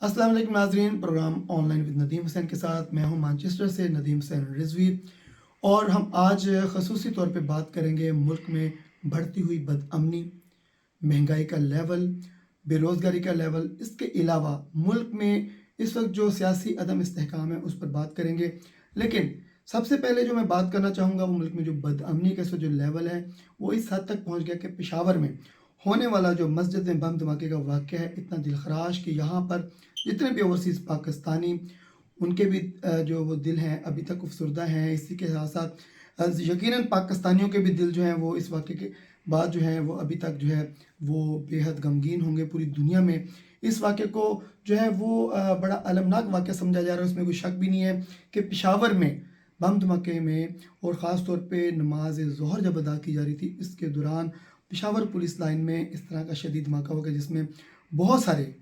अस्सलाम वालेकुम नाज़रीन, programme online with Nadeem Hussain के साथ मैं हूं मैनचेस्टर से नदीम हुसैन रिजवी। और हम आज खसूसी तौर पे बात करेंगे मुल्क में बढ़ती हुई बदअमनी, महंगाई का लेवल, बेरोज़गारी का लेवल, इसके अलावा मुल्क में इस वक्त जो सियासी अदम इस्तेहकाम है उस पर बात करेंगे। लेकिन सबसे पहले जो मैं बात करना चाहूँगा वो मुल्क में जो बदअमनी का इस वक्त जो लेवल है वो इस हद तक पहुँच गया कि पेशावर में होने वाला जो मस्जिद में बम धमाके का वाक़या है इतना दिलखराश कि यहाँ पर जितने भी ओवरसीज़ पाकिस्तानी उनके भी जो वो दिल हैं अभी तक अफसरदा हैं। इसी के साथ साथ यकीनन पाकिस्तानियों के भी दिल जो हैं वो इस वाक़े के बाद जो हैं वो अभी तक जो है वो बेहद गमगीन होंगे। पूरी दुनिया में इस वाक़े को जो है वो बड़ा अलमनाक वाक़या समझा जा रहा है, उसमें कोई शक भी नहीं है कि पेशावर में बम धमाके में और ख़ास तौर पे नमाज ज़ोहर जब अदा की जा रही थी इसके दौरान पेशावर पुलिस लाइन में इस तरह का शदीद धमाका हो गया जिसमें बहुत सारे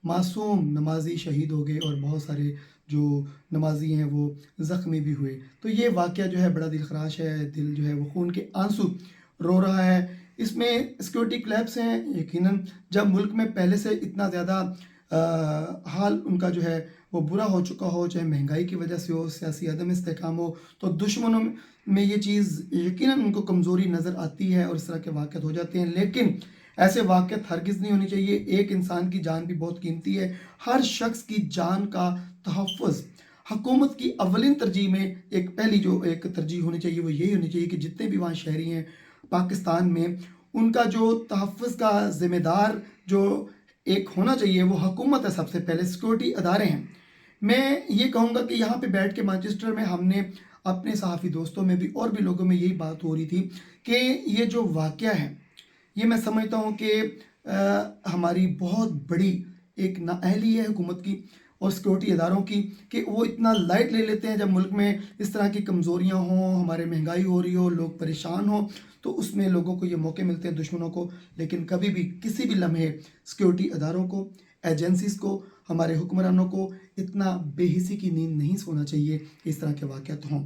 मासूम नमाजी शहीद हो गए और बहुत सारे जो नमाजी हैं वो ज़ख्मी भी हुए। तो ये वाक़या जो है बड़ा दिलखराश है, दिल जो है वो खून के आंसू रो रहा है। इसमें सिक्योरिटी क्लैप्स हैं, यकीनन जब मुल्क में पहले से इतना ज़्यादा हाल उनका जो है वो बुरा हो चुका हो, चाहे महंगाई की वजह से हो, सियासी अदम इस्तेहकाम हो, तो दुश्मनों में ये चीज़ यकीनन उनको कमज़ोरी नज़र आती है और इस तरह के वाक़यात हो जाते हैं। लेकिन ऐसे वाक़यात हरगिज़ नहीं होनी चाहिए। एक इंसान की जान भी बहुत कीमती है। हर शख्स की जान का तहफ़्फ़ुज़ हुकूमत की अव्वलिन तरजीह में एक पहली जो एक तरजीह होनी चाहिए वो यही होनी चाहिए कि जितने भी वहाँ शहरी हैं पाकिस्तान में उनका जो तहफ़्फ़ुज़ का ज़िम्मेदार जो एक होना चाहिए वो हुकूमत है, सबसे पहले सिक्योरिटी अदारे हैं। मैं ये कहूँगा कि यहाँ पे बैठ के मैनचेस्टर में हमने अपने सहाफ़ी दोस्तों में भी और भी लोगों में यही बात हो रही थी कि ये जो वाक़या है ये मैं समझता हूँ कि हमारी बहुत बड़ी एक नाअहली है हुकूमत की और सिक्योरिटी इदारों की कि वो इतना लाइट ले लेते हैं। जब मुल्क में इस तरह की कमज़ोरियाँ हों, हमारे महंगाई हो रही हो, लोग परेशान हों, तो उसमें लोगों को ये मौके मिलते हैं दुश्मनों को। लेकिन कभी भी किसी भी लम्हे सिक्योरिटी इदारों को, एजेंसीज़ को, हमारे हुक्मरानों को इतना बेहिसी की नींद नहीं सोना चाहिए कि इस तरह के वाक़यात हों।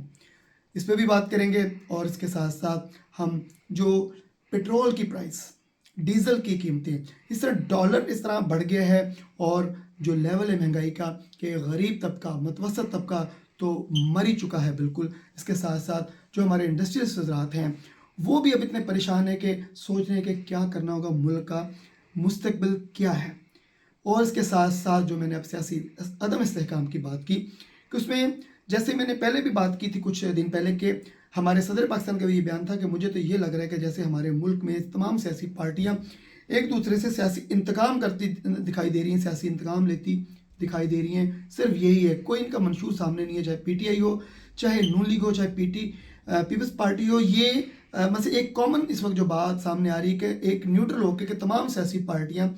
इस पे भी बात करेंगे और इसके साथ साथ हम जो पेट्रोल की प्राइस, डीज़ल की कीमतें, इस तरह डॉलर इस तरह बढ़ गया है और जो लेवल है महंगाई का कि गरीब तबका, मुतवसत तबका तो मर ही चुका है बिल्कुल। इसके साथ साथ जो हमारे इंडस्ट्रियल हज़रात हैं वो भी अब इतने परेशान हैं कि सोच रहे हैं कि क्या करना होगा, मुल्क का मुस्तकबिल क्या है। और इसके साथ साथ जो मैंने अब सियासी अदम इस्तेहकाम की बात की कि उसमें जैसे मैंने पहले भी बात की थी कुछ दिन पहले कि हमारे सदर पाकिस्तान का भी ये बयान था कि मुझे तो ये लग रहा है कि जैसे हमारे मुल्क में तमाम सियासी पार्टियां एक दूसरे से सियासी इंतकाम करती दिखाई दे रही हैं, सियासी इंतकाम लेती दिखाई दे रही हैं। सिर्फ यही है, कोई इनका मंशूर सामने नहीं है, चाहे PTI हो, चाहे नून लीग हो, चाहे पीपल्स पार्टी हो। ये मतलब एक कॉमन इस वक्त जो बात सामने आ रही है कि एक न्यूट्रल होकर के तमाम सियासी पार्टियां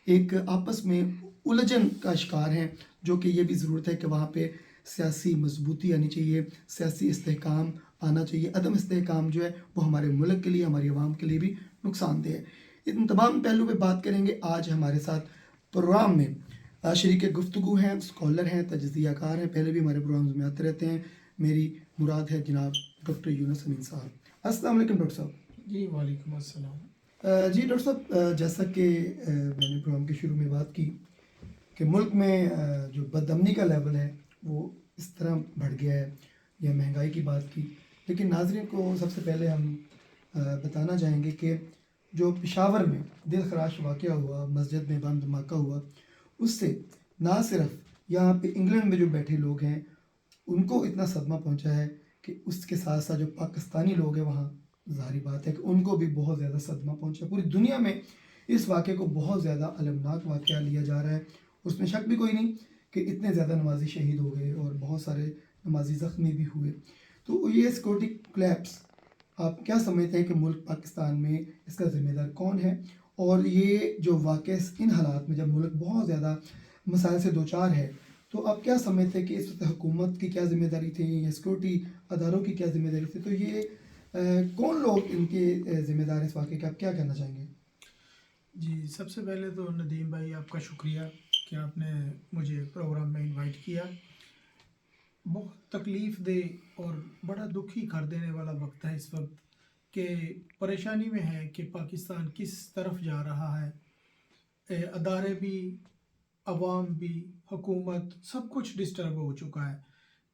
एक आपस में उलझन का शिकार हैं, जो कि ये भी ज़रूरत है कि वहाँ पे सियासी मजबूती आनी चाहिए, सियासी इस्तेहकाम आना चाहिए। अदम इस्तेहकाम जो है वो हमारे मुल्क के लिए, हमारी आवाम के लिए भी नुकसानदेह है। इन तमाम पहलू पे बात करेंगे। आज हमारे साथ प्रोग्राम में शरीक गुफ्तगू हैं, स्कॉलर हैं, तजज़ियाकार हैं, पहले भी हमारे प्रोग्राम्स में आते रहते हैं। मेरी मुराद है जनाब डॉक्टर यूनुस अमीन साहब। अस्सलाम वालेकुम डॉक्टर साहब। जी वालेकुम अस्सलाम। जी डॉक्टर साहब, जैसा कि मैंने प्रोग्राम के शुरू में बात की कि मुल्क में जो बदअमनी का लेवल है वो इस तरह बढ़ गया है, या महंगाई की बात की। लेकिन नाज़रीन को सबसे पहले हम बताना चाहेंगे कि जो पेशावर में दिल खराश वाक़या हुआ, मस्जिद में बम धमाका हुआ, उससे ना सिर्फ यहाँ पे इंग्लैंड में जो बैठे लोग हैं उनको इतना सदमा पहुँचा है कि उसके साथ साथ जो पाकिस्तानी लोग हैं वहाँ ज़ाहिर बात है कि उनको भी बहुत ज़्यादा सदमा पहुँचा। पूरी दुनिया में इस वाक़े को बहुत ज़्यादा अलमनाक वाक़या लिया जा रहा है। उसमें शक भी कोई नहीं कि इतने ज़्यादा नमाजी शहीद हो गए और बहुत सारे नमाजी ज़ख्मी भी हुए। तो ये सिक्योरिटी क्लैप्स, आप क्या समझते हैं कि मुल्क पाकिस्तान में इसका ज़िम्मेदार कौन है? और ये जो वाक़या इन हालात में जब मुल्क बहुत ज़्यादा मसाइल से दो चार है, तो आप क्या समझते हैं कि इस वक्त हुकूमत की क्या ज़िम्मेदारी थी या सिक्योरिटी अदारों की क्या ज़िम्मेदारी थी? तो ये कौन लोग इनके ज़िम्मेदार हैं इस वाक़े के, आप क्या कहना चाहेंगे? जी सबसे पहले तो नदीम भाई आपका शुक्रिया कि आपने मुझे प्रोग्राम में इनवाइट किया। बहुत तकलीफ़ दे और बड़ा दुखी कर देने वाला वक्त है इस वक्त कि परेशानी में है कि पाकिस्तान किस तरफ जा रहा है। अदारे भी عوام بھی، حکومت، سب کچھ ڈسٹرب ہو چکا ہے۔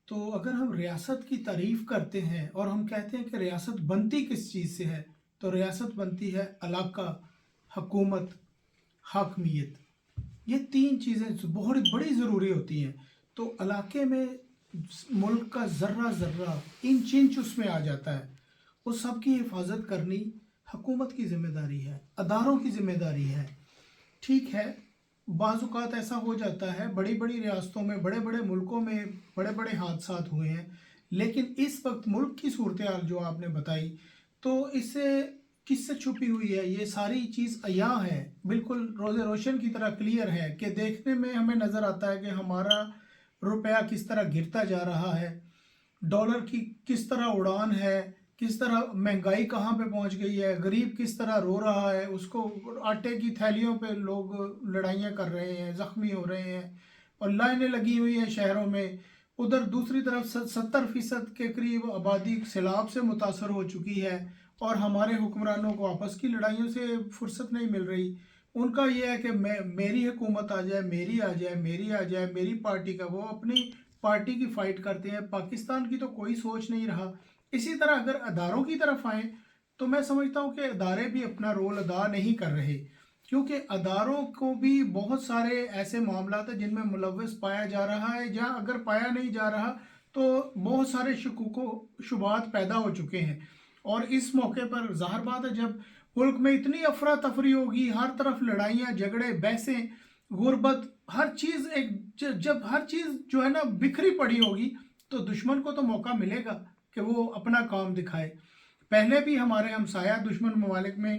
تو اگر ہم ریاست کی تعریف کرتے ہیں اور ہم کہتے ہیں کہ ریاست بنتی کس چیز سے ہے، تو ریاست بنتی ہے علاقہ، حکومت، حاکمیت۔ یہ تین چیزیں بہت بڑی ضروری ہوتی ہیں۔ تو علاقے میں ملک کا ذرہ ذرہ انچ انچ اس میں آ جاتا ہے، اس سب کی حفاظت کرنی حکومت کی ذمہ داری ہے، اداروں کی ذمہ داری ہے۔ ٹھیک ہے، بعض اوقات ایسا ہو جاتا ہے، بڑی بڑی ریاستوں میں، بڑے بڑے ملکوں میں بڑے بڑے حادثات ہوئے ہیں، لیکن اس وقت ملک کی صورتحال جو آپ نے بتائی، تو اس سے کس سے چھپی ہوئی ہے؟ یہ ساری چیز عیاں ہے، بالکل روز روشن کی طرح کلیئر ہے کہ دیکھنے میں ہمیں نظر آتا ہے کہ ہمارا روپیہ کس طرح گرتا جا رہا ہے، ڈالر کی کس طرح اڑان ہے، کس طرح مہنگائی کہاں پہ پہنچ گئی ہے، غریب کس طرح رو رہا ہے، اس کو آٹے کی تھیلیوں پہ لوگ لڑائیاں کر رہے ہیں، زخمی ہو رہے ہیں، اور لائنیں لگی ہوئی ہیں شہروں میں۔ ادھر دوسری طرف 70% کے قریب آبادی سیلاب سے متاثر ہو چکی ہے، اور ہمارے حکمرانوں کو آپس کی لڑائیوں سے فرصت نہیں مل رہی۔ ان کا یہ ہے کہ میری حکومت آ جائے، میری آ جائے، میری آ جائے، میری پارٹی کا، وہ اپنی پارٹی کی فائٹ کرتے ہیں، پاکستان کی تو کوئی سوچ نہیں رہا۔ اسی طرح اگر اداروں کی طرف آئیں تو میں سمجھتا ہوں کہ ادارے بھی اپنا رول ادا نہیں کر رہے، کیونکہ اداروں کو بھی بہت سارے ایسے معاملات ہیں جن میں ملوث پایا جا رہا ہے، جہاں اگر پایا نہیں جا رہا تو بہت سارے شکوک و شبہات پیدا ہو چکے ہیں۔ اور اس موقع پر ظاہر بات ہے، جب ملک میں اتنی افراتفری ہوگی، ہر طرف لڑائیاں، جھگڑے، بحثیں، غربت، ہر چیز جب ہر چیز جو ہے نا بکھری پڑی ہوگی، تو دشمن کو تو موقع ملے گا کہ وہ اپنا کام دکھائے۔ پہلے بھی ہمارے ہمسایہ دشمن ممالک میں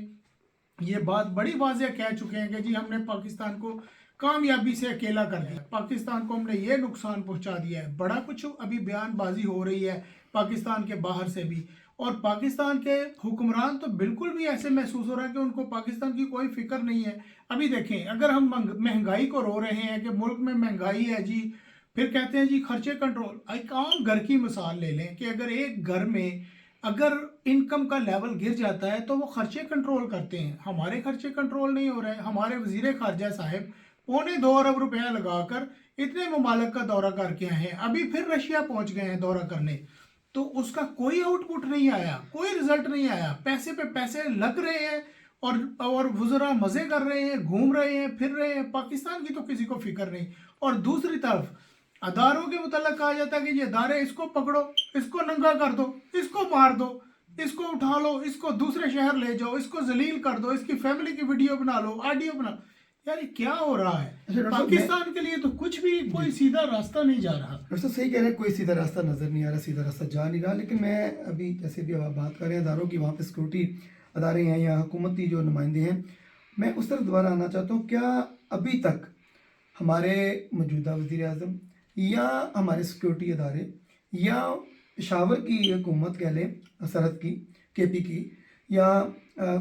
یہ بات بڑی واضح کہہ چکے ہیں کہ جی ہم نے پاکستان کو کامیابی سے اکیلا کر دیا، پاکستان کو ہم نے یہ نقصان پہنچا دیا ہے۔ بڑا کچھ ابھی بیان بازی ہو رہی ہے پاکستان کے باہر سے بھی، اور پاکستان کے حکمران تو بالکل بھی ایسے محسوس ہو رہا ہے کہ ان کو پاکستان کی کوئی فکر نہیں ہے۔ ابھی دیکھیں، اگر ہم مہنگائی کو رو رہے ہیں کہ ملک میں مہنگائی ہے جی، پھر کہتے ہیں جی خرچے کنٹرول۔ ایک عام گھر کی مثال لے لیں کہ اگر ایک گھر میں اگر انکم کا لیول گر جاتا ہے تو وہ خرچے کنٹرول کرتے ہیں۔ ہمارے خرچے کنٹرول نہیں ہو رہے۔ ہمارے وزیر خارجہ صاحب 2.25 ارب روپیہ لگا کر اتنے ممالک کا دورہ کر کے آئے ہیں، ابھی پھر رشیا پہنچ گئے ہیں دورہ کرنے، تو اس کا کوئی آؤٹ پٹ نہیں آیا، کوئی رزلٹ نہیں آیا۔ پیسے پہ پیسے لگ رہے ہیں، اور وزراء مزے کر رہے ہیں، گھوم رہے ہیں، پھر رہے ہیں، پاکستان کی تو کسی کو فکر نہیں۔ اور دوسری طرف اداروں کے متعلق کہا جاتا ہے کہ یہ ادارے، اس کو پکڑو، اس کو ننگا کر دو، اس کو مار دو، اس کو اٹھا لو، اس کو دوسرے شہر لے جاؤ، اس کو ذلیل کر دو، اس کی فیملی کی ویڈیو بنا لو، آڈیو بنا لو۔ یار یہ کیا ہو رہا ہے؟ پاکستان کے لیے تو کچھ بھی کوئی سیدھا راستہ نہیں جا رہا۔ ڈاکٹر صاحب صحیح کہہ رہے ہیں، کوئی سیدھا راستہ نظر نہیں آ رہا، سیدھا راستہ جا نہیں رہا۔ لیکن میں ابھی جیسے بھی آپ بات کر رہے ہیں اداروں کی، وہاں پہ سیکورٹی ادارے ہیں یا حکومتی جو نمائندے ہیں، میں اس طرف دوبارہ آنا چاہتا ہوں۔ کیا ابھی تک ہمارے موجودہ وزیر اعظم یا ہمارے سیکورٹی ادارے یا پشاور کی حکومت کہہ لیں، سرحد کی، کے پی کی، یا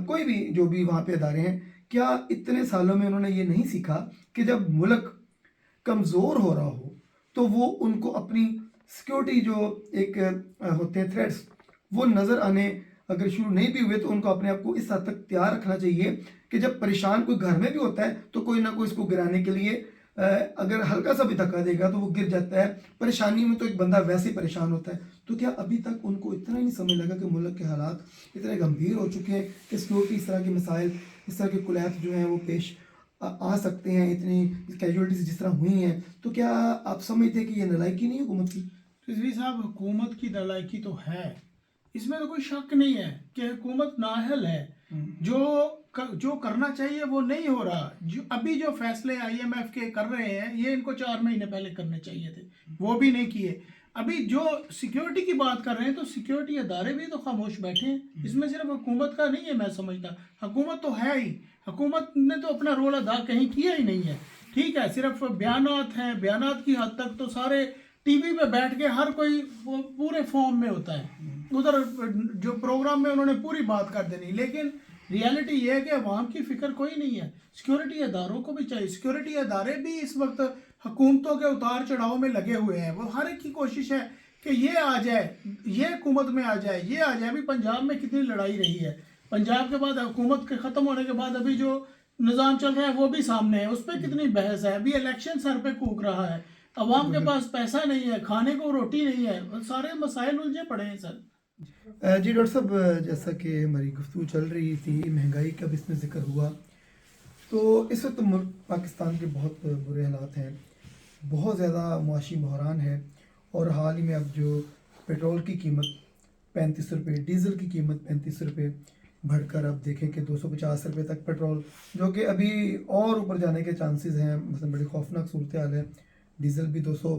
کوئی بھی جو بھی وہاں پہ ادارے ہیں، کیا اتنے سالوں میں انہوں نے یہ نہیں سیکھا کہ جب ملک کمزور ہو رہا ہو تو وہ ان کو اپنی سیکیورٹی جو ایک ہوتے ہیں تھریٹس، وہ نظر آنے اگر شروع نہیں بھی ہوئے تو ان کو اپنے آپ کو اس حد تک تیار رکھنا چاہیے کہ جب پریشان کوئی گھر میں بھی ہوتا ہے تو کوئی نہ کوئی اس کو گرانے کے لیے اگر ہلکا سا بھی دھکا دے گا تو وہ گر جاتا ہے۔ پریشانی میں تو ایک بندہ ویسے ہی پریشان ہوتا ہے۔ تو کیا ابھی تک ان کو اتنا ہی نہیں سمجھ لگا کہ ملک کے حالات اتنے گمبھیر ہو چکے ہیں کہ سیکورٹی اس طرح کے مسائل، اس طرح کے کولیپس جو ہیں وہ پیش آ سکتے ہیں، اتنی کیجولٹیز جس طرح ہوئی ہیں؟ تو کیا آپ سمجھتے ہیں کہ یہ نالائکی نہیں ہے حکومت کی؟ رضوی صاحب، حکومت کی نالائکی تو ہے، اس میں تو کوئی شک نہیں ہے کہ حکومت نااہل ہے۔ جو کرنا چاہیے وہ نہیں ہو رہا۔ ابھی جو فیصلے IMF کے کر رہے ہیں، یہ ان کو 4 مہینے پہلے کرنے چاہیے تھے، وہ بھی نہیں کیے۔ ابھی جو سیکیورٹی کی بات کر رہے ہیں تو سیکیورٹی ادارے بھی تو خاموش بیٹھے ہیں، اس میں صرف حکومت کا نہیں ہے۔ میں سمجھتا حکومت تو ہے ہی، حکومت نے تو اپنا رول ادا کہیں کیا ہی نہیں ہے۔ ٹھیک ہے، صرف بیانات ہیں، بیانات کی حد تک تو سارے ٹی وی پہ بیٹھ کے ہر کوئی پورے فارم میں ہوتا ہے، ادھر جو پروگرام میں انہوں نے پوری بات کر دینی، لیکن ریالٹی یہ ہے کہ عوام کی فکر کوئی نہیں ہے۔ سیکیورٹی اداروں کو بھی چاہیے، سیکیورٹی ادارے بھی اس وقت حکومتوں کے اتار چڑھاؤ میں لگے ہوئے ہیں، وہ ہر ایک کی کوشش ہے کہ یہ آ جائے، یہ حکومت میں آ جائے، یہ آ جائے۔ ابھی پنجاب میں کتنی لڑائی رہی ہے، پنجاب کے بعد حکومت کے ختم ہونے کے بعد ابھی جو निज़ाम चल रहा है वो भी सामने है, उस पर कितनी बहस है। अभी इलेक्शन सर पे कूक रहा है, अवाम के पास पैसा नहीं है, खाने को रोटी नहीं है, और सारे मसाइल उलझे पड़े हैं सर। जी डॉक्टर साहब, जैसा कि हमारी गुफ्तगू चल रही थी, महंगाई का भी इसमें ज़िक्र हुआ, तो इस वक्त मुल्क पाकिस्तान के बहुत बुरे हालात हैं, बहुत ज़्यादा मुआशी बहरान है। और हाल ही में अब जो पेट्रोल की कीमत 35 रुपये, डीज़ल की कीमत 35 रुपये बढ़कर अब देखें कि 250 रुपये तक पेट्रोल, जो कि अभी और ऊपर जाने के चांसेस हैं, मतलब बड़ी खौफनाक सूरत हाल है। डीज़ल भी 200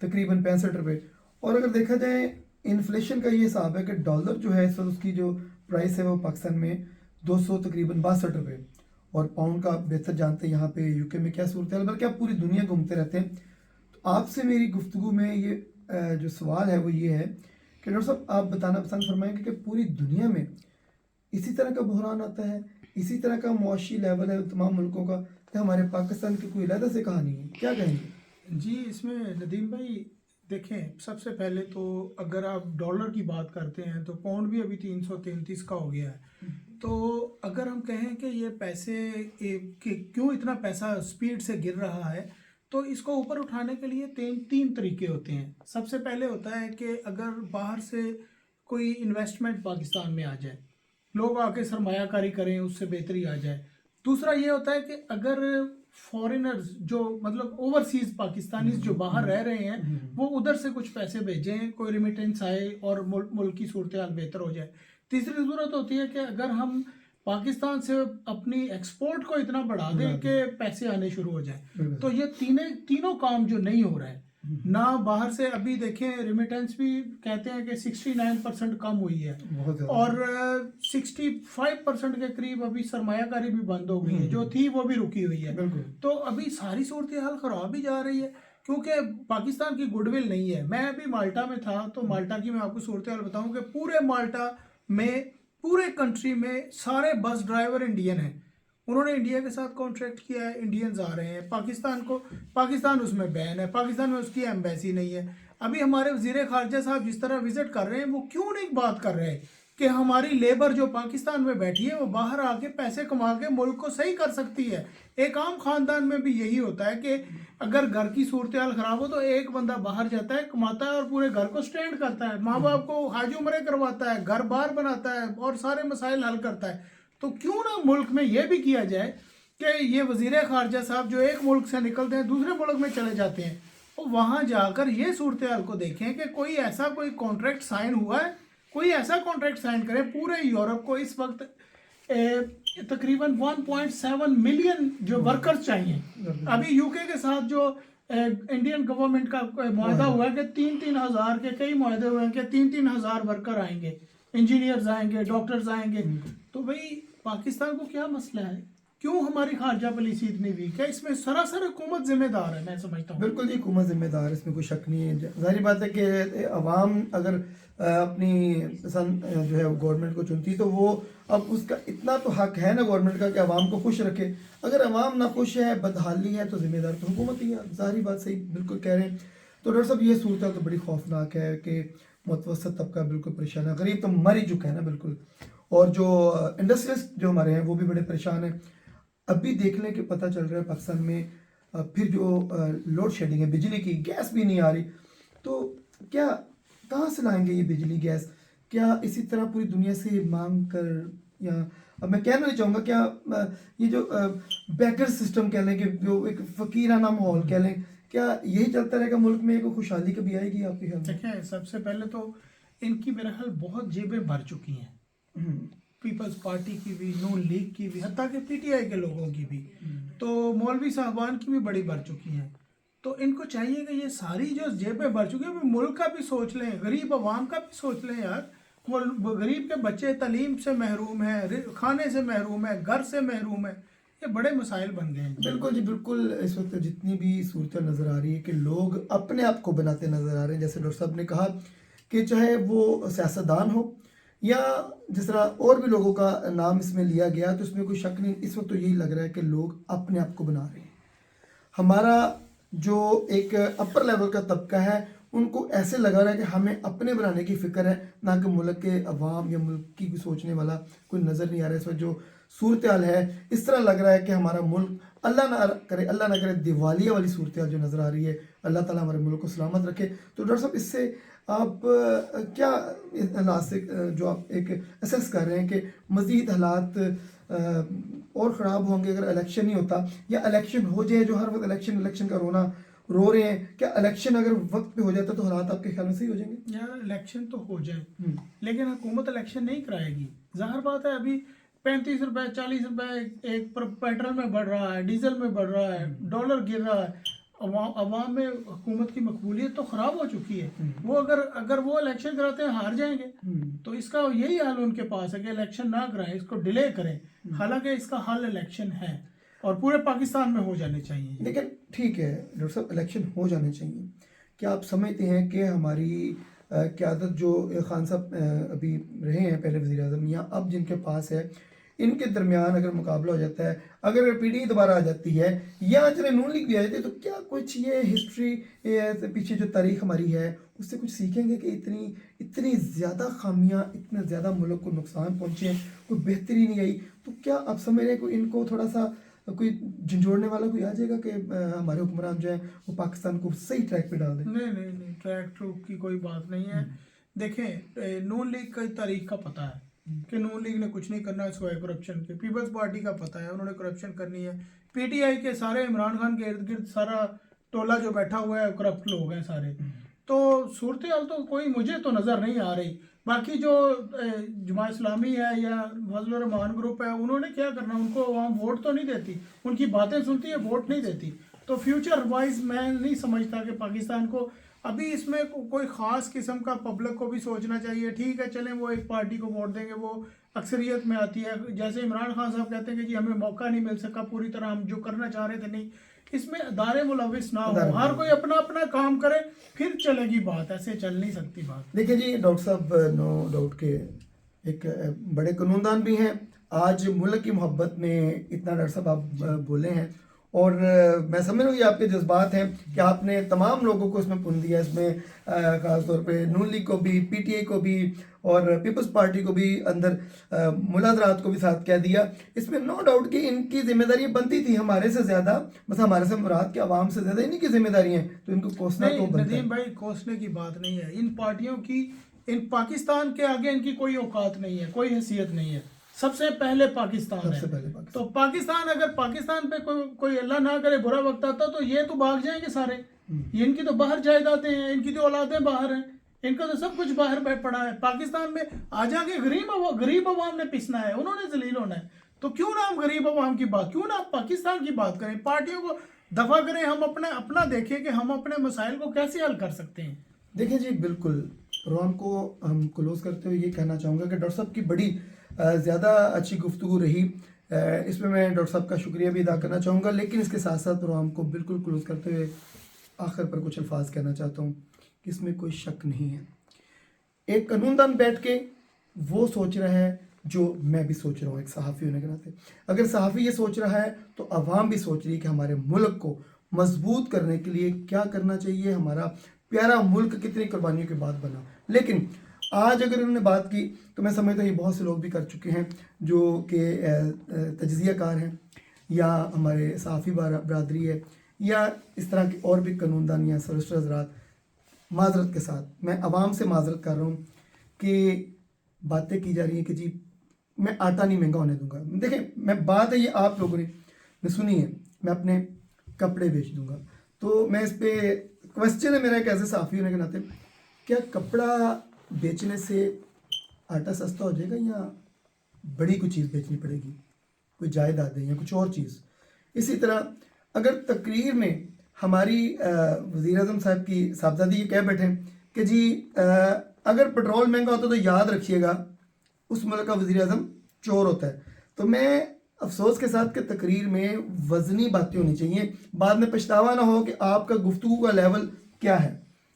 तकरीबन 65 रुपये। और अगर देखा जाए इन्फ्लेशन का ये हिसाब है कि डॉलर जो है इस वक्त उसकी जो प्राइस है वो पाकिस्तान में 200 तकरीबन 62 रुपये, और पाउंड का बेहतर जानते हैं यहाँ पे यूके में क्या सूरत है, बल्कि आप पूरी दुनिया घूमते रहते हैं। तो आपसे मेरी गुफ्तगू में ये जो सवाल है वो ये है कि डॉक्टर साहब आप बताना पसंद फरमाएंगे कि पूरी दुनिया में इसी तरह का बहरान आता है, इसी तरह का मुआशी लेवल है तमाम मुल्कों का, तो हमारे पाकिस्तान की कोई अलग से कहानी है, क्या कहेंगे? जी, इसमें नदीम भाई देखें, सबसे पहले तो अगर आप डॉलर की बात करते हैं तो पाउंड भी अभी 333 का हो गया है। तो अगर हम कहें कि ये पैसे कि क्यों इतना पैसा स्पीड से गिर रहा है, तो इसको ऊपर उठाने के लिए तीन तरीके होते हैं। सबसे पहले होता है कि अगर बाहर से कोई इन्वेस्टमेंट पाकिस्तान में आ जाए, लोग आके सरमायाकारी करें, उससे बेहतरी आ जाए। दूसरा ये होता है कि अगर फॉरेनर्स जो मतलब ओवरसीज पाकिस्तानीज जो बाहर रह रहे हैं वो उधर से कुछ पैसे भेजें, कोई रिमिटेंस आए और मुल्क की सूरत हाल बेहतर हो जाए। तीसरी ज़रूरत होती है कि अगर हम पाकिस्तान से अपनी एक्सपोर्ट को इतना बढ़ा दें कि पैसे आने शुरू हो जाए। तो ये तीनों काम जो नहीं हो रहा है ना, बाहर से अभी देखें रिमिटेंस भी कहते हैं कि 69% कम हुई है, और 65% के करीब अभी सरमायाकारी भी बंद हो गई है, जो थी वो भी रुकी हुई है। तो अभी सारी सूरत हाल खराब ही जा रही है, क्योंकि पाकिस्तान की गुडविल नहीं है। मैं अभी माल्टा में था, तो माल्टा की मैं आपको सूरत हाल बताऊं कि पूरे माल्टा में, पूरे कंट्री में सारे बस ड्राइवर इंडियन हैं। उन्होंने इंडिया के साथ कॉन्ट्रैक्ट किया है, इंडियंस आ रहे हैं। पाकिस्तान उसमें बैन है, पाकिस्तान में उसकी एम्बेसी नहीं है। अभी हमारे वजीर खारजा साहब जिस तरह विजिट कर रहे हैं, वो क्यों नहीं बात कर रहे कि हमारी लेबर जो पाकिस्तान में बैठी है वो बाहर आके पैसे कमा के मुल्क को सही कर सकती है। एक आम खानदान में भी यही होता है कि अगर घर की सूरत हाल खराब हो तो एक बंदा बाहर जाता है, कमाता है और पूरे घर को स्टैंड करता है, माँ बाप को हाज उम्रे करवाता है, घर बार बनाता है और सारे मसाइल हल करता है। तो क्यों ना मुल्क में ये भी किया जाए कि ये वजीर खारजा साहब जो एक मुल्क से निकलते हैं दूसरे मुल्क में चले जाते हैं, तो वहाँ जाकर ये सूरत हाल को देखें कि कोई कॉन्ट्रैक्ट साइन हुआ है, कोई ऐसा कॉन्ट्रैक्ट साइन करें। पूरे यूरोप को इस वक्त तकरीबन 1.7 मिलियन जो वर्कर्स चाहिए। अभी यूके के साथ जो इंडियन गवर्नमेंट का मुआहदा हुआ है कि 3-3 हज़ार के कई मुआहदे हुए हैं कि 3-3 हज़ार वर्कर आएंगे, इंजीनियर्स आएंगे, डॉक्टर्स आएंगे। तो भाई पाकिस्तान को क्या मसला है, क्यों हमारी खारजा पॉलिसी इतनी वीक है? इसमें सरासर हुकूमत जिम्मेदार है, मैं समझता हूँ। बिल्कुल जी, हुकूमत जिम्मेदार है, इसमें कोई शक नहीं है। जाहिर बात है कि अवाम अगर अपनी पसंद जो है गवर्नमेंट को चुनती तो वो अब उसका इतना तो हक है ना गवर्नमेंट का कि अवाम को खुश रखे। अगर अवाम ना खुश है, बदहाली है, तो जिम्मेदार तो हुकूमत ही है। जाहिर बात, सही बिल्कुल कह रहे हैं। तो डॉक्टर साहब ये सूरत तो बड़ी खौफनाक है कि मुतवसत तबका बिल्कुल परेशान है, गरीब तो मर ही चुका है ना बिल्कुल, और जो इंडस्ट्रियलिस्ट जो हमारे हैं वो भी बड़े परेशान हैं। अभी देख लें कि पता चल रहा है पाकिस्तान में फिर जो लोड शेडिंग है, बिजली की, गैस भी नहीं आ रही। तो क्या कहाँ से लाएंगे ये बिजली गैस? क्या इसी तरह पूरी दुनिया से मांग कर, या अब मैं कहना नहीं चाहूँगा क्या ये जो बैकर सिस्टम कह लें कि जो एक फ़कीराना माहौल कह लें, क्या यही चलता रहेगा मुल्क में? एक खुशहाली कभी आएगी आपके ख्याल में? देखिए, सबसे पहले तो इनकी मेरे ख्याल बहुत जेबें भर चुकी हैं, पीपल्स पार्टी की भी, नून लीग की भी, हत्ता कि पीटीआई के लोगों की भी, तो मौलवी साहबान की भी बड़ी भर चुकी हैं। तो इनको चाहिए कि ये सारी जो जेबें भर चुकी हैं, मुल्क का भी सोच लें, गरीब आवाम का भी सोच लें यार। वो गरीब के बच्चे तालीम से महरूम हैं, खाने से महरूम है, घर से महरूम है, ये बड़े मसाइल बन गए हैं। बिल्कुल जी बिल्कुल। इस वक्त जितनी भी सूरत नज़र आ रही है कि लोग अपने आप को बनाते नज़र आ रहे हैं, जैसे डॉक्टर साहब ने कहा कि चाहे वो सियासतदान हो या जिस तरह और भी लोगों का नाम इसमें लिया गया, तो इसमें कोई शक नहीं। इस वक्त तो यही लग रहा है कि लोग अपने आप को बना रहे हैं। हमारा जो एक अपर लेवल का तबका है ان کو ایسے لگا رہا ہے کہ ہمیں اپنے بنانے کی فکر ہے، نہ کہ ملک کے عوام یا ملک کی سوچنے والا کوئی نظر نہیں آ رہا ہے. اس وقت جو صورتحال ہے اس طرح لگ رہا ہے کہ ہمارا ملک اللہ نہ کرے دیوالیہ والی صورتحال جو نظر آ رہی ہے. اللہ تعالیٰ ہمارے ملک کو سلامت رکھے. تو ڈاکٹر صاحب اس سے آپ کیا حالات سے جو آپ ایک اسیس کر رہے ہیں کہ مزید حالات اور خراب ہوں گے اگر الیکشن نہیں ہوتا، یا الیکشن ہو جائے جو ہر وقت الیکشن کا رو رہے ہیں، کیا الیکشن اگر وقت پہ ہو جاتا تو حالات آپ کے خیال میں صحیح ہو جائیں گے؟ یار الیکشن تو ہو جائے لیکن حکومت الیکشن نہیں کرائے گی. ظاہر بات ہے ابھی 35 روپے 40 روپے ایک پیٹرول میں بڑھ رہا ہے، ڈیزل میں بڑھ رہا ہے، ڈالر گر رہا ہے. عوام میں حکومت کی مقبولیت تو خراب ہو چکی ہے. وہ اگر وہ الیکشن کراتے ہیں ہار جائیں گے. تو اس کا یہی حل ان کے پاس ہے کہ الیکشن نہ کرائیں، اس کو ڈیلے کریں. حالانکہ اس کا حل الیکشن ہے اور پورے پاکستان میں ہو جانے چاہیے. لیکن ٹھیک ہے ڈاکٹر صاحب، الیکشن ہو جانے چاہیے. کیا آپ سمجھتے ہیں کہ ہماری قیادت جو خان صاحب ابھی رہے ہیں پہلے وزیر اعظم، یا اب جن کے پاس ہے، ان کے درمیان اگر مقابلہ ہو جاتا ہے، اگر پی ڈی دوبارہ آ جاتی ہے یا چلے نون لیگ بھی آ جاتی ہے، تو کیا کچھ یہ ہسٹری پیچھے جو تاریخ ہماری ہے اس سے کچھ سیکھیں گے کہ اتنی زیادہ خامیاں، اتنے زیادہ ملک کو نقصان پہنچے، کوئی بہتری نہیں آئی؟ تو کیا آپ سمجھ رہے ہیں کہ ان کو تھوڑا سا کوئی جھنجھوڑنے والا کوئی آ جائے گا کہ ہمارے حکمران جو ہیں وہ پاکستان کو صحیح ٹریک پہ ڈال دیں؟ نہیں، ٹریک ٹروک کی کوئی بات نہیں ہے. دیکھیں نون لیگ کا تاریخ کا پتہ ہے کہ نون لیگ نے کچھ نہیں کرنا ہے سوائے کرپشن کے. پیپلز پارٹی کا پتہ ہے انہوں نے کرپشن کرنی ہے. پی ٹی آئی کے سارے عمران خان کے ارد گرد سارا ٹولہ جو بیٹھا ہوا ہے کرپٹ لوگ ہیں سارے. تو صورتحال تو کوئی مجھے تو نظر نہیں آ رہی. باقی جو جماعت اسلامی ہے یا فضل الرحمان گروپ ہے، انہوں نے کیا کرنا؟ ان کو عوام ووٹ تو نہیں دیتی، ان کی باتیں سنتی ہے، ووٹ نہیں دیتی. تو فیوچر وائز میں نہیں سمجھتا کہ پاکستان کو ابھی اس میں کوئی خاص قسم کا پبلک کو بھی سوچنا چاہیے. ٹھیک ہے چلیں وہ ایک پارٹی کو ووٹ دیں گے، وہ اکثریت میں آتی ہے. جیسے عمران خان صاحب کہتے ہیں کہ جی ہمیں موقع نہیں مل سکا پوری طرح، ہم جو کرنا چاہ رہے تھے نہیں. اس میں ادارے ملوث نہ ہو، ہر کوئی اپنا اپنا کام کرے، پھر چلے گی بات. ایسے چل نہیں سکتی بات. دیکھیں جی ڈاکٹر صاحب، نو ڈاؤٹ کے ایک بڑے قانون دان بھی ہیں. آج ملک کی محبت میں اتنا ڈاکٹر صاحب آپ بولے ہیں، اور میں سمجھ رہا ہوں یہ آپ کے جذبات ہیں کہ آپ نے تمام لوگوں کو اس میں پن دیا. اس میں خاص طور پہ نون لیگ کو بھی، پی ٹی آئی کو بھی اور پیپلز پارٹی کو بھی اندر ملا حضرات کو بھی ساتھ کہہ دیا. اس میں نو ڈاؤٹ کہ ان کی ذمہ داری بنتی تھی ہمارے سے زیادہ، بس ہمارے سے مراد کے عوام سے زیادہ انہی کی ذمہ داری ہیں، تو ان کو کوسنا تو بنتا ہے. ندیم بھائی کوسنے کی بات نہیں ہے. ان پارٹیوں کی، ان پاکستان کے آگے ان کی کوئی اوقات نہیں ہے، کوئی حیثیت نہیں ہے. سب سے پہلے پاکستان ہے. تو پاکستان، اگر پاکستان پہ کوئی اللہ نہ کرے برا وقت آتا تو یہ تو بھاگ جائیں گے سارے. ان کی تو باہر جائیدادیں ہیں، ان کی تو اولادیں باہر ہیں، ان کا تو سب کچھ باہر پڑا ہے. پاکستان میں آ جا کے غریب عوام نے پسنا ہے، انہوں نے ذلیل ہونا ہے. تو کیوں نہ ہم غریب عوام کی بات، کیوں نہ آپ پاکستان کی بات کریں؟ پارٹیوں کو دفع کریں، ہم اپنا دیکھیں کہ ہم اپنے مسائل کو کیسے حل کر سکتے ہیں. دیکھیں جی بالکل، پروگرام کو ہم کلوز کرتے ہوئے یہ کہنا چاہوں گا کہ ڈاکٹر صاحب کی بڑی زیادہ اچھی گفتگو رہی. اس میں ڈاکٹر صاحب کا شکریہ بھی ادا کرنا چاہوں گا، لیکن اس کے ساتھ ساتھ پروگرام کو بالکل کلوز کرتے ہوئے آخر پر کچھ الفاظ کہنا چاہتا ہوں کہ اس میں کوئی شک نہیں ہے. ایک قانون دان بیٹھ کے وہ سوچ رہا ہے جو میں بھی سوچ رہا ہوں ایک صحافی ہونے کے ناطے. اگر صحافی یہ سوچ رہا ہے تو عوام بھی سوچ رہی ہے کہ ہمارے ملک کو مضبوط کرنے کے لیے کیا کرنا چاہیے. ہمارا پیارا ملک کتنی قربانیوں کے بعد بنا. لیکن آج اگر انہوں نے بات کی تو میں سمجھتا ہوں یہ بہت سے لوگ بھی کر چکے ہیں جو کہ تجزیہ کار ہیں، یا ہمارے صحافی برادری ہے، یا اس طرح کے اور بھی قانون دان یا سولسٹر حضرات. معذرت کے ساتھ میں عوام سے معذرت کر رہا ہوں کہ باتیں کی جا رہی ہیں کہ جی میں آٹا نہیں مہنگا ہونے دوں گا. دیکھیں میں بات ہے یہ آپ لوگوں نے سنی ہے، میں اپنے کپڑے بیچ دوں گا. تو میں اس پہ کوشچن ہے میرا ایک ایسے صحافی ہونے کے ناطے، کیا کپڑا بیچنے سے آٹا سستا ہو جائے گا یا بڑی کوئی چیز بیچنی پڑے گی، کوئی جائیدادیں یا کچھ اور چیز؟ اسی طرح اگر تقریر میں ہماری وزیر اعظم صاحب کی صاحبزادی یہ کہہ بیٹھیں کہ جی اگر پٹرول مہنگا ہوتا تو یاد رکھیے گا اس ملک کا وزیر اعظم چور ہوتا ہے، تو میں افسوس کے ساتھ کہ تقریر میں وزنی باتیں ہونی چاہیے، بعد میں پچھتاوا نہ ہو کہ آپ کا گفتگو کا لیول کیا ہے.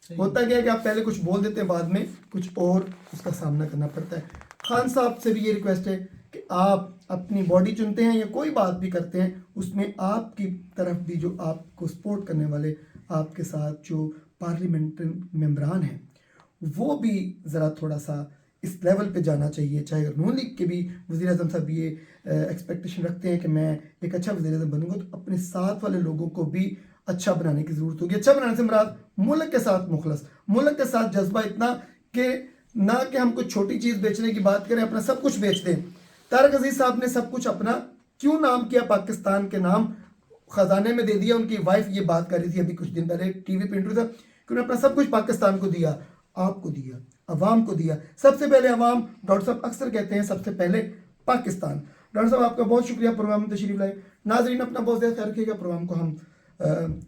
ہوتا کیا ہے کہ آپ پہلے کچھ بول دیتے ہیں، بعد میں کچھ اور اس کا سامنا کرنا پڑتا ہے. خان صاحب سے بھی یہ ریکویسٹ ہے کہ آپ اپنی باڈی چنتے ہیں یا کوئی بات بھی کرتے ہیں، اس میں آپ کی طرف بھی جو آپ کو سپورٹ کرنے والے، آپ کے ساتھ جو पार्लियामेंट मेंबरान हैं वो भी ज़रा थोड़ा सा इस लेवल पे जाना चाहिए। चाहे नून लीग के भी वज़ीर आज़म साहब ये एक्सपेक्टेशन रखते हैं कि मैं एक अच्छा वज़ीर आज़म बनूंगा, तो अपने साथ वाले लोगों को भी अच्छा बनाने की ज़रूरत होगी। अच्छा बनाने से मुराद मुल्क के साथ मुखलस, मुल्क के साथ जज्बा इतना कि ना कि हम कुछ छोटी चीज़ बेचने की बात करें, अपना सब कुछ बेच दें। तारक अजीज़ साहब ने सब कुछ अपना क्यों नाम किया, पाकिस्तान के नाम ख़जाने में दे दिया। उनकी वाइफ ये बात कर रही थी अभी कुछ दिन पहले टीवी पे इंटरव्यू था कि उन्होंने अपना सब कुछ पाकिस्तान को दिया, आपको दिया, अवाम को दिया। सबसे पहले अवाम, डॉक्टर साहब अक्सर कहते हैं सबसे पहले पाकिस्तान। डॉक्टर साहब आपका बहुत शुक्रिया प्रोग्राम में तशरीफ़ लाए। नाज़रीन अपना बहुत ज़्यादा ख्याल रखिएगा। प्रोग्राम को हम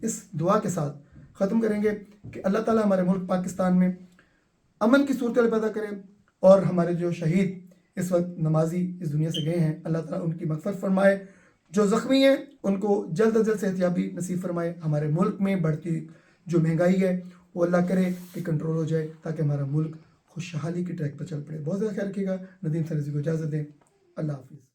इस दुआ के साथ ख़त्म करेंगे कि अल्लाह ताला हमारे मुल्क पाकिस्तान में अमन की सूरत पैदा करें और हमारे जो शहीद इस वक्त नमाजी इस दुनिया से गए हैं, अल्लाह ताला उनकी मग़फ़िरत फरमाए। जो ज़ख्मी हैं उनको जल्द अज जल्द सेहतयाबी नसीब फरमाए। हमारे मुल्क में बढ़ती जो महंगाई है वो अल्लाह करे कि कंट्रोल हो जाए, ताकि हमारा मुल्क खुशहाली की ट्रैक पर चल पड़े। बहुत ज़्यादा ख्याल रखिएगा। नदीम सर को इजाज़त दें। अल्लाह हाफ़िज़।